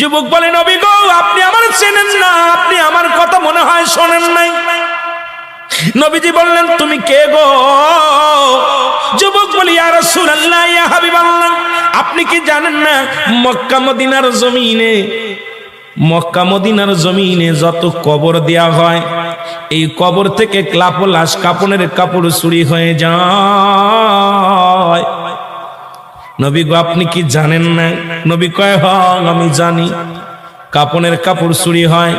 যুবক বলে, নবী গো, আপনি আমার চেনেন না, আপনি আমার কথা মনে হয় শোনেন নাই। নবীজি বললেন, তুমি কে গো? যুবক বলি, ইয়া রাসূলুল্লাহ, ইয়া হাবিবাল্লাহ, আপনি কি জানেন না মক্কা মদিনার জমিনে যত কবর দেয়া হয়, এই কবর থেকে লাশ কাপনের কাপড় চুরি হয়ে যায়। নবী গো, আপনি কি জানেন না? নবী কয়, হ্যাঁ আমি জানি, কাপনের কাপড় চুরি হয়।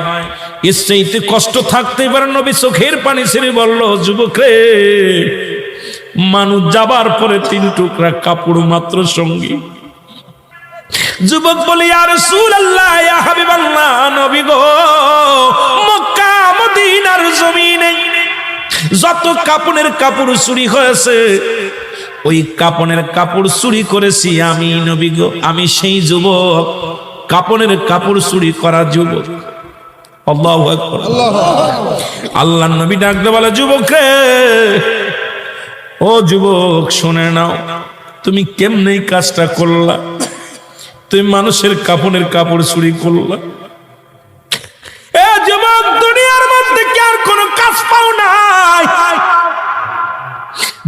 এর চাইতে কষ্ট থাকতে পারে? নবী চোখের পানি ছেড়ে বলল, যুবক রে, মানুষ যাবার পরে 3 টুকরা কাপড় মাত্র সঙ্গী। যুবক বলে, ইয়া রাসূলুল্লাহ, ইয়া হাবিবাল্লাহ, নবী গো, মক্কা মদিনার জমিনে যত কাপনের কাপড় চুরি হয়েছে, ওই কাপনের কাপড় চুরি করেছি আমি, নবী গো, আমি সেই যুবক, কাপনের কাপড় চুরি করা যুবক। আল্লাহু আকবার। আল্লাহর নবী ডাকতে বলে, যুবক রে, ও যুবক, শুনে নাও, তুমি কেমনে এই কাজটা করলা? তুমি মানুষের কাপনের কাপড় চুরি করলা। এ যুবক, দুনিয়ার মধ্যে কি আর কোন কাজ পাও নাই?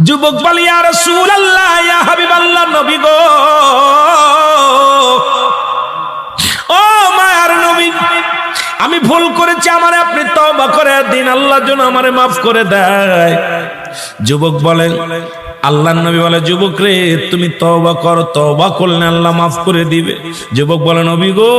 যুবক বলে, ইয়া রাসূলুল্লাহ, ইয়া হাবিবাল্লাহ, নবী গো, ও মায়ার নবী, আমি ভুল করেছি, আমারে আপনি তওবা করে দিন, আল্লাহ যেন আমারে মাফ করে দেয়। যুবক বলে, আল্লাহর নবী বলে, যুবক রে, তুমি তওবা করো, তওবা করলে আল্লাহ মাফ করে দিবে। যুবক বলে, নবী গো,